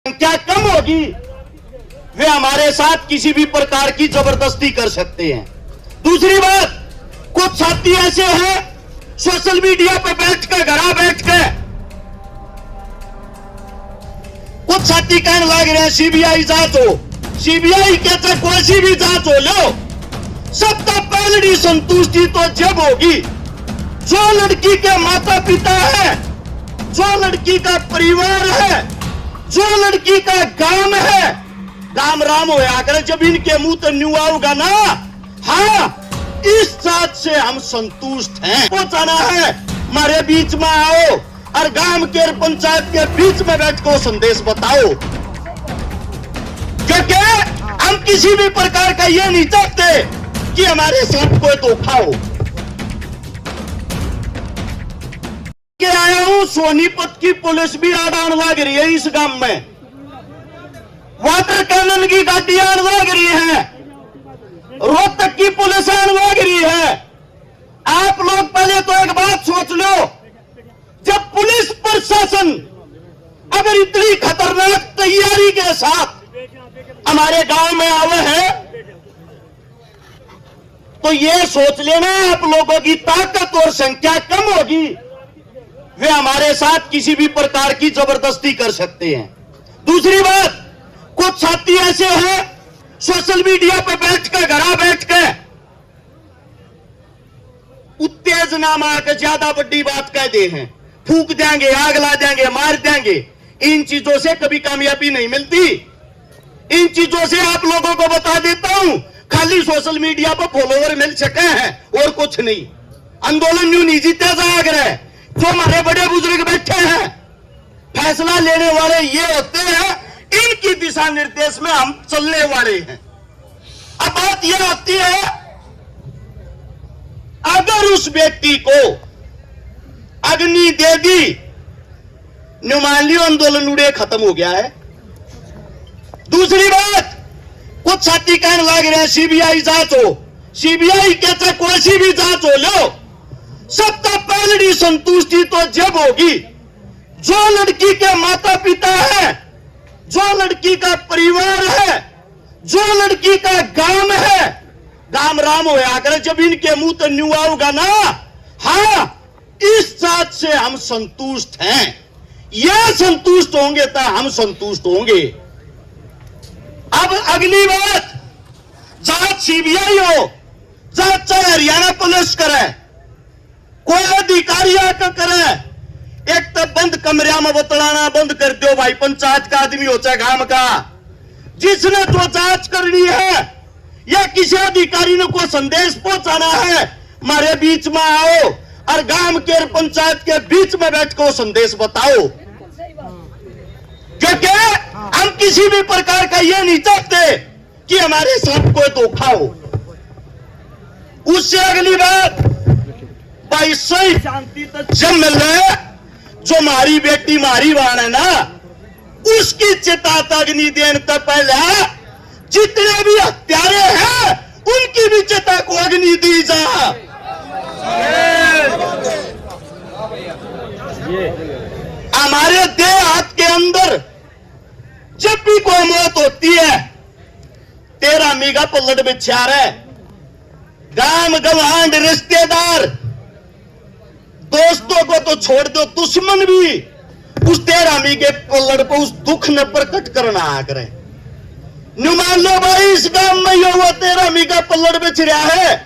संख्या कम होगी, वे हमारे साथ किसी भी प्रकार की जबरदस्ती कर सकते हैं। दूसरी बात, कुछ साथी ऐसे हैं सोशल मीडिया पर बैठकर घरा बैठकर कुछ साथी कहने लग रहे हैं सीबीआई जांच हो। सीबीआई कहते कोई भी जांच हो लो, सबका पहली संतुष्टि तो जब होगी जो लड़की के माता पिता है, जो लड़की का परिवार है, जो लड़की का गांव है, राम राम होया करे जब इनके मुंह तो न्यू आओगा ना। हाँ, इस बात से हम संतुष्ट हैं। पहुंचाना है हमारे बीच में आओ और गांव के पंचायत के बीच में बैठ कर संदेश बताओ, क्योंकि हम किसी भी प्रकार का ये नहीं चाहते कि हमारे साथ कोई धोखा हो। के आया हूं, सोनीपत की पुलिस भी आड़ान लग रही है इस गांव में, वाटर कैनन की गाड़ियां लग रही है, रोहतक की पुलिस लग रही है। आप लोग पहले तो एक बात सोच लो, जब पुलिस प्रशासन अगर इतनी खतरनाक तैयारी के साथ हमारे गांव में आवे है, तो ये सोच लेना आप लोगों की ताकत और संख्या कम होगी, वे हमारे साथ किसी भी प्रकार की जबरदस्ती कर सकते हैं। दूसरी बात, कुछ साथी ऐसे हैं सोशल मीडिया पर बैठकर घरा बैठकर उत्तेजना में ज्यादा बड़ी बात कह दे हैं, फूक देंगे, आग ला देंगे, मार देंगे। इन चीजों से कभी कामयाबी नहीं मिलती। इन चीजों से आप लोगों को बता देता हूं, खाली सोशल मीडिया पर फॉलोवर मिल सके हैं और कुछ नहीं। आंदोलन यूं नहीं जीते जाग रहे। जो हमारे बड़े बुजुर्ग बैठे हैं, फैसला लेने वाले ये होते हैं, इनकी दिशा निर्देश में हम चलने वाले हैं। अब बात यह होती है, अगर उस व्यक्ति को अग्नि दे दी, न्यूमालियो आंदोलन उड़े खत्म हो गया है। दूसरी बात, कुछ साथी कहने लग रहे हैं सीबीआई जांच हो। सीबीआई कहते कोई भी जांच हो लो, सबका पहली संतुष्टि तो जब होगी जो लड़की के माता पिता है, जो लड़की का परिवार है, जो लड़की का गांव है, राम राम होया करे जब इनके मुंह तो न्यू आओगा ना। हाँ, इस बात से हम संतुष्ट हैं। ये संतुष्ट होंगे तो हम संतुष्ट होंगे। अब अगली बात, जांच सीबीआई हो, जांच चाहे हरियाणा पुलिस करे, कोई अधिकारी आकर करे, एक तो बंद कमरिया में बतलाना बंद कर दो भाई, पंचायत का आदमी हो चाहे गांव का, जिसने जो जांच करनी है या किसी अधिकारी ने कोई संदेश पहुंचाना है, हमारे बीच में आओ और गांव के पंचायत के बीच में बैठ कर संदेश बताओ, क्योंकि हम किसी भी प्रकार का ये नहीं चाहते कि हमारे साथ कोई धोखा हो। उससे अगली बात, भाई सही शांति तक जब मिल रहे, जो मारी बेटी मारी वाण है ना, उसकी चिता अग्नि देने तक पहले जितने भी हत्यारे हैं उनकी भी चिता को अग्नि दी जा। हमारे देहात के अंदर जब भी कोई मौत होती है, तेरा मीगा पल्लट बिछा रहे, गांव गवांड रिश्तेदार दोस्तों को तो छोड़ दो, दुश्मन भी उस तेरामी के पल्लड़ पर उस दुख ने प्रकट करना आ करे। न्यू मान लो भाई, इस गांव में ये हुआ, तेरामी का पल्लड़ बेच रहा है,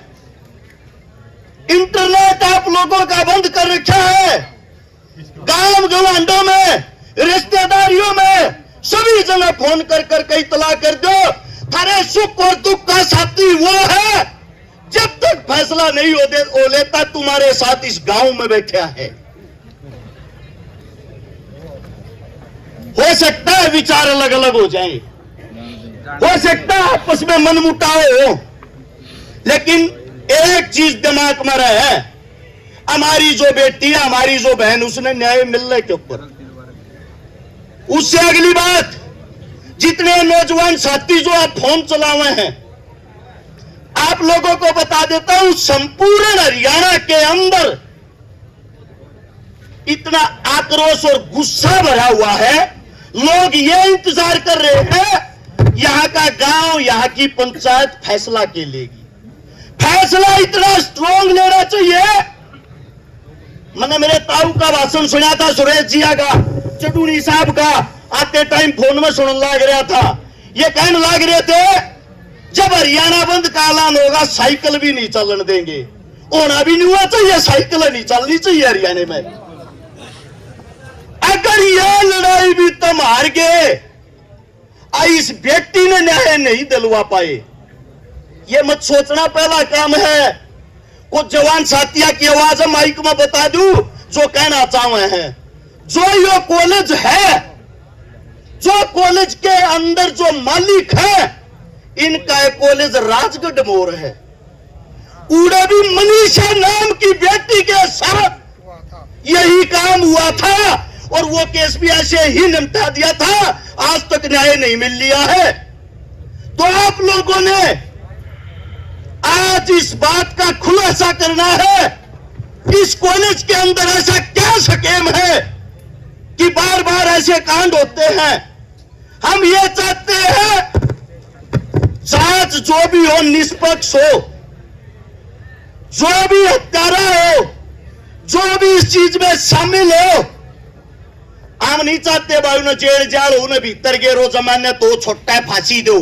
इंटरनेट आप लोगों का बंद कर रखा है, गांव गवांडों में रिश्तेदारियों में सभी जगह फोन कर कर इतला कर दो, थारे सुख और दुख का साथी वो है, जब तक फैसला नहीं हो लेता तुम्हारे साथ इस गांव में बैठा है। हो सकता है विचार अलग अलग हो जाए, हो सकता है आपस में मनमुटाव हो, लेकिन एक चीज दिमाग में रहे, हमारी जो बेटी है, हमारी जो बहन, उसने न्याय मिलने के ऊपर। उससे अगली बात, जितने नौजवान साथी जो आप फोन चलावे हैं, आप लोगों को बता देता हूं, संपूर्ण हरियाणा के अंदर इतना आक्रोश और गुस्सा भरा हुआ है, लोग ये इंतजार कर रहे हैं यहां का गांव, यहां की पंचायत फैसला के लेगी। फैसला इतना स्ट्रॉन्ग लेना चाहिए। मैंने मेरे ताऊ का भाषण सुना था, सुरेश जिया का, चटूनी साहब का, आते टाइम फोन में सुनने लग रहा था। ये कहने लग रहे थे जब हरियाणा बंद का ऐलान होगा साइकिल भी नहीं चलने देंगे। होना भी नहीं हुआ चाहिए, साइकिल नहीं चलनी चाहिए हरियाणा में। अगर यह लड़ाई भी तुम हार गए, इस व्यक्ति ने न्याय नहीं दिलवा पाए, ये मत सोचना पहला काम है। कुछ जवान साथियों की आवाज माइक में बता दूं जो कहना चाहे हैं। जो ये कॉलेज है, जो कॉलेज के अंदर जो मालिक है, इनका कॉलेज राजगढ़ मोर है। उड़े भी मनीषा नाम की बेटी के साथ यही काम हुआ था और वो केस भी ऐसे ही निपटा दिया था। आज तक न्याय नहीं मिल लिया है। तो आप लोगों ने आज इस बात का खुलासा करना है, इस कॉलेज के अंदर ऐसा क्या स्कीम है कि बार बार ऐसे कांड होते हैं। हम ये चाहते हैं जांच जो भी हो निष्पक्ष हो, जो भी हत्यारा हो, जो भी इस चीज में शामिल हो। हम नहीं चाहते भाई उन्हें जेल जाल उन्हें भीतर के रोज जमाने तो छोटा फांसी दो।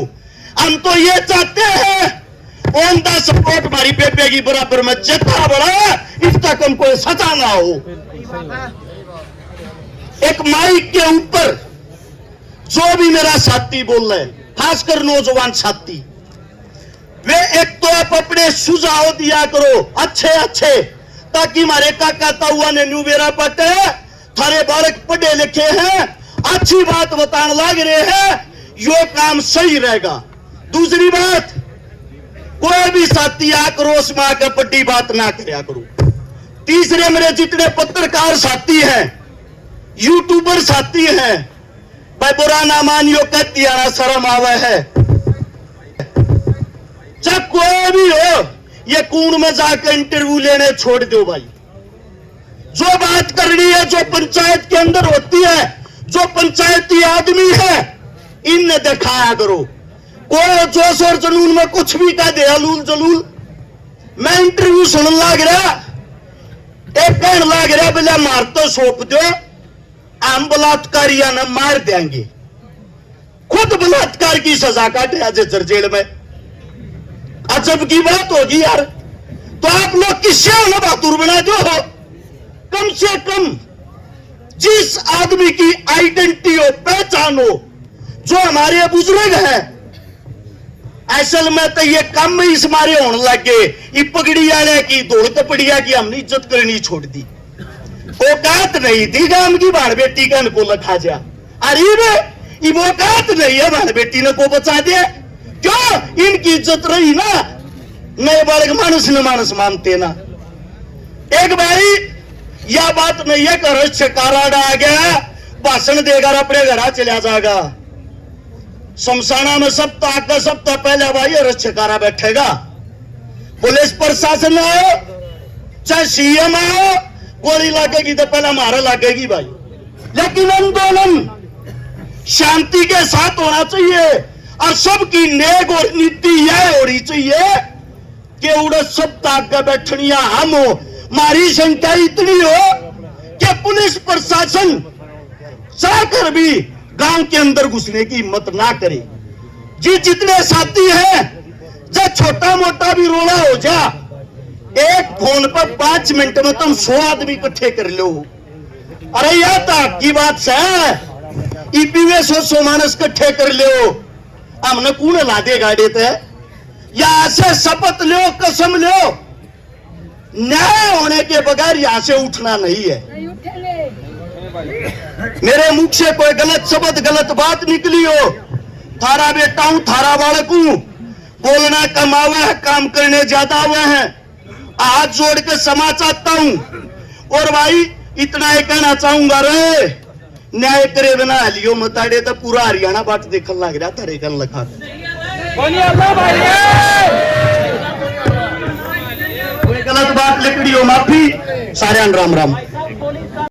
हम तो ये चाहते हैं ऑन द सपोर्ट हमारी बेबे की बराबर में जितना बड़ा इस तक हमको सजा ना हो। एक माइक के ऊपर जो भी मेरा साथी बोल रहे, खासकर नौजवान साथी, वे एक तो आप अपने सुझाव दिया करो अच्छे अच्छे, ताकि हमारे काका ताऊआ ने न्यू बेरा पटे थारे बालक पढ़े लिखे हैं, अच्छी बात बताने लग रहे हैं, यो काम सही रहेगा। दूसरी बात, कोई भी साथी आक्रोश में आकर पट्टी बात ना करया करो। तीसरे, मेरे जितने पत्रकार साथी हैं, यूट्यूबर साथी हैं, भाई बुरा ना मानियो, कहती आना शर्म आवे है। चाहे कोई भी हो, ये कूड़ में जाकर इंटरव्यू लेने छोड़ दो भाई। जो बात करनी है जो पंचायत के अंदर होती है, जो पंचायती आदमी है, इनने दिखाया करो। कोई जोश और जुनून में कुछ भी कह दे, हलूल जलूल। मैं इंटरव्यू सुनने लग रहा, एक कहने लग रहा बोला मार तो सौंप दो, हम बलात्कारिया ने मार देंगे। खुद बलात्कार की सजा काटे आज जेल में। अजब की बात होगी यार। तो आप लोग किससे होना बहादुर बना दो। कम से कम जिस आदमी की आइडेंटिटी हो, पहचान हो, जो हमारे बुजुर्ग हैं, असल में तो ये कम ही इस मारे होने लग गए। ये पगड़ी वाले की दौड़ तपड़िया की हमने इज्जत करनी छोड़ दी। औकात नहीं थी गांव की बाढ़ बेटी का को लखा जा। अरे ये औकात नहीं है बाढ़ बेटी ने को बचा दिया। क्यों? इनकी इज्जत रही ना, नए बालक मानस न मानस मानते ना। एक भाई यह बात नहीं है कि रक्षकारा आ गया भाषण देगा अपने घर चला जाएगा। शमशाना में सब तो पहले भाई रक्षकारा बैठेगा। पुलिस प्रशासन आओ चाहे सीएम आओ, गोली लगेगी तो पहले हमारा लगेगी भाई। लेकिन आंदोलन शांति के साथ होना चाहिए और सबकी नेक और नीति यह होनी चाहिए कि उड़े सब ताक के बैठनिया हम हो। हमारी संख्या इतनी हो कि पुलिस प्रशासन चाहकर भी गांव के अंदर घुसने की हिम्मत ना करे। जी जितने साथी हैं, जब छोटा मोटा भी रोना हो जा, एक फोन पर 5 मिनट में तुम 100 आदमी इकट्ठे कर लो। अरे यह तो आपकी बात है, ईपीवे 100 मानस इकट्ठे कर लो। हमने कौन ला दे गाड़ी थे, या से शपथ लो, कसम लो, न्याय होने के बगैर यहां से उठना नहीं है। मेरे मुख से कोई गलत शब्द गलत बात निकली हो, थारा बेटा हूं, थारा बालक हूं, बोलना कम आवा है, काम करने ज्यादा हुए हैं। हाथ जोड़ के क्षमा चाहता हूं। और भाई इतना ही कहना चाहूंगा, रे न्याय करे बिना लियो मताड़े तो पूरा हरियाणा बाट देखने लग रहा थारे कन लखा। कोई गलत बात लिखड़ी हो माफी। सारे राम राम।